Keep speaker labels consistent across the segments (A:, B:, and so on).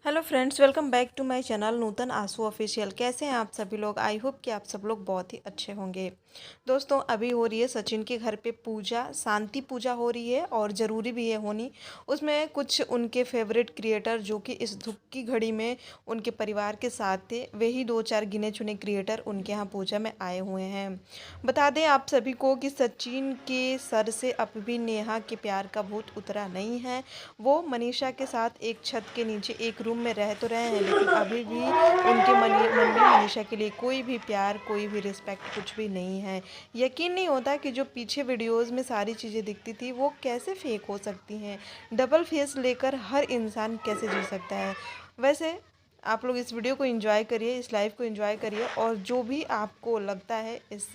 A: Hello friends, welcome back to my channel Nutan Aansu official. कैसे हैं आप सभी लोग? आई होप कि आप सब लोग बहुत ही अच्छे होंगे। दोस्तों, अभी हो रही है सचिन के घर पे पूजा, शांति पूजा हो रही है और ज़रूरी भी है होनी। उसमें कुछ उनके फेवरेट क्रिएटर जो कि इस दुख की घड़ी में उनके परिवार के साथ थे, वही दो चार गिने चुने क्रिएटर उनके यहाँ पूजा में आए हुए हैं। बता दें आप सभी को कि सचिन के सर से अब भी नेहा के प्यार का भूत उतरा नहीं है। वो मनीषा के साथ एक छत के नीचे एक रूम में रह तो रहे हैं, लेकिन अभी भी उनके मन में मनीषा के लिए कोई भी प्यार, कोई भी रिस्पेक्ट, कुछ भी नहीं है। यकीन नहीं होता कि जो पीछे वीडियोस में सारी चीज़ें दिखती थी वो कैसे फेक हो सकती हैं। डबल फेस लेकर हर इंसान कैसे जी सकता है। वैसे आप लोग इस वीडियो को एंजॉय करिए, इस लाइव को एंजॉय करिए, और जो भी आपको लगता है इस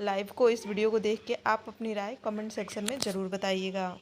A: लाइव को, इस वीडियो को देख के आप अपनी राय कमेंट सेक्शन में ज़रूर बताइएगा।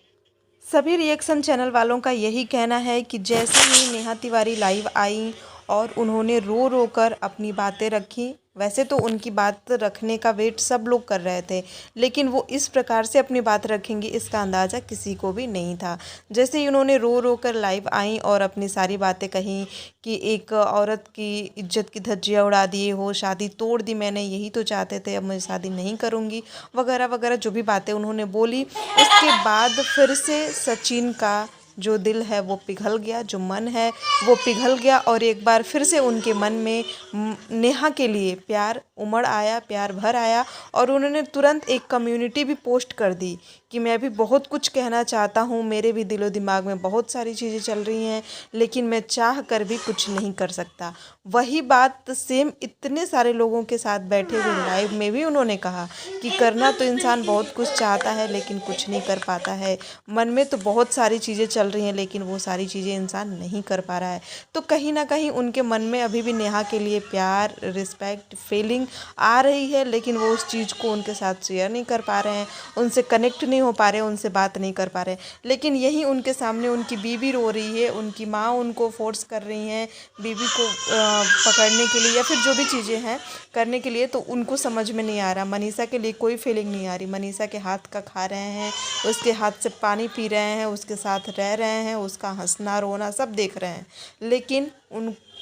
A: सभी रिएक्शन चैनल वालों का यही कहना है कि जैसे ही नेहा तिवारी लाइव आई और उन्होंने रो रो कर अपनी बातें रखी, वैसे तो उनकी बात रखने का वेट सब लोग कर रहे थे, लेकिन वो इस प्रकार से अपनी बात रखेंगी इसका अंदाज़ा किसी को भी नहीं था। जैसे ही उन्होंने रो रो कर लाइव आई और अपनी सारी बातें कहीं कि एक औरत की इज्जत की धज्जियाँ उड़ा दिए हो, शादी तोड़ दी मैंने, यही तो चाहते थे, अब मैं शादी नहीं करूँगी, वगैरह वगैरह जो भी बातें उन्होंने बोली, उसके बाद फिर से सचिन का जो दिल है वो पिघल गया, जो मन है वो पिघल गया, और एक बार फिर से उनके मन में नेहा के लिए प्यार उमड़ आया, प्यार भर आया। और उन्होंने तुरंत एक कम्युनिटी भी पोस्ट कर दी कि मैं भी बहुत कुछ कहना चाहता हूँ, मेरे भी दिलो दिमाग में बहुत सारी चीज़ें चल रही हैं, लेकिन मैं चाह कर भी कुछ नहीं कर सकता। वही बात सेम इतने सारे लोगों के साथ बैठे हुए लाइव में भी उन्होंने कहा कि करना तो इंसान बहुत कुछ चाहता है लेकिन कुछ नहीं कर पाता है। मन में तो बहुत सारी चीज़ें चल रही हैं लेकिन वो सारी चीज़ें इंसान नहीं कर पा रहा है। तो कहीं ना कहीं उनके मन में अभी भी नेहा के लिए प्यार, रिस्पेक्ट, फीलिंग आ रही है, लेकिन वो उस चीज़ को उनके साथ शेयर नहीं कर पा रहे हैं, उनसे कनेक्ट नहीं हो पा रहे हैं, उनसे बात नहीं कर पा रहे हैं। लेकिन यही उनके सामने उनकी बीवी रो रही है, उनकी माँ उनको फोर्स कर रही हैं बीवी को पकड़ने के लिए या फिर जो भी चीज़ें हैं करने के लिए, तो उनको समझ में नहीं आ रहा। मनीषा के लिए कोई फीलिंग नहीं आ रही। मनीषा के हाथ का खा रहे हैं, उसके हाथ से पानी पी रहे हैं, उसके साथ रह रहे हैं, उसका हंसना रोना सब देख रहे हैं, लेकिन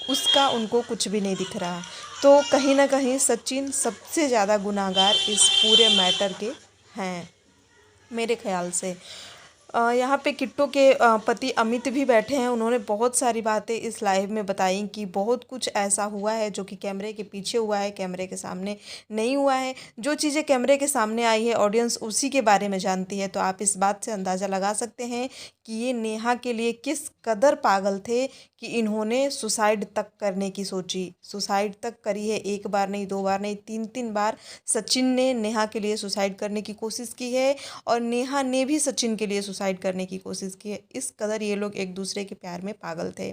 A: उसका उनको कुछ भी नहीं दिख रहा। तो कहीं ना कहीं सचिन सबसे ज़्यादा गुनाहगार इस पूरे मैटर के हैं मेरे ख्याल से। यहाँ पे किट्टो के पति अमित भी बैठे हैं। उन्होंने बहुत सारी बातें इस लाइव में बताई कि बहुत कुछ ऐसा हुआ है जो कि कैमरे के पीछे हुआ है, कैमरे के सामने नहीं हुआ है। जो चीज़ें कैमरे के सामने आई है ऑडियंस उसी के बारे में जानती है। तो आप इस बात से अंदाज़ा लगा सकते हैं कि ये नेहा के लिए किस कदर पागल थे कि इन्होंने सुसाइड तक करने की सोची। सुसाइड तक करी है, एक बार नहीं, दो बार नहीं, तीन तीन बार सचिन ने नेहा के लिए सुसाइड करने की कोशिश की है और नेहा ने भी सचिन के लिए सुसाइड करने की कोशिश की है। इस कदर ये लोग एक दूसरे के प्यार में पागल थे।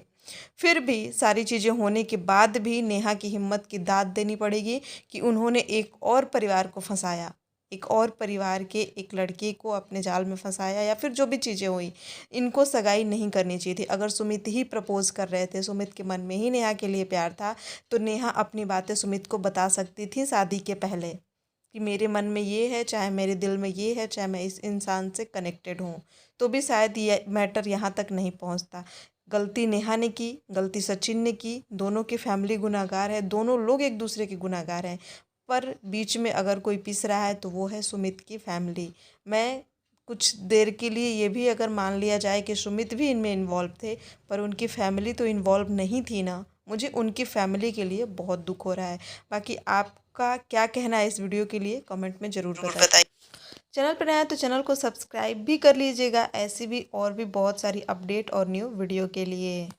A: फिर भी सारी चीज़ें होने के बाद भी नेहा की हिम्मत की दाद देनी पड़ेगी कि उन्होंने एक और परिवार को फंसाया, एक और परिवार के एक लड़के को अपने जाल में फंसाया, या फिर जो भी चीज़ें हुई, इनको सगाई नहीं करनी चाहिए थी। अगर सुमित ही प्रपोज कर रहे थे, सुमित के मन में ही नेहा के लिए प्यार था, तो नेहा अपनी बातें सुमित को बता सकती थी शादी के पहले कि मेरे मन में ये है, चाहे मेरे दिल में ये है, चाहे मैं इस इंसान से कनेक्टेड हूँ, तो भी शायद ये मैटर यहाँ तक नहीं पहुँचता। गलती नेहा ने की, गलती सचिन ने की, दोनों की फैमिली गुनाहगार है, दोनों लोग एक दूसरे के गुनाहगार हैं, पर बीच में अगर कोई पिस रहा है तो वो है सुमित की फैमिली। मैं कुछ देर के लिए ये भी अगर मान लिया जाए कि सुमित भी इनमें इन्वॉल्व थे, पर उनकी फैमिली तो इन्वॉल्व नहीं थी ना। मुझे उनकी फैमिली के लिए बहुत दुख हो रहा है। बाकी आपका क्या कहना है इस वीडियो के लिए कमेंट में ज़रूर बताइए। चैनल पर नया है तो चैनल को सब्सक्राइब भी कर लीजिएगा, ऐसी भी और भी बहुत सारी अपडेट और न्यू वीडियो के लिए।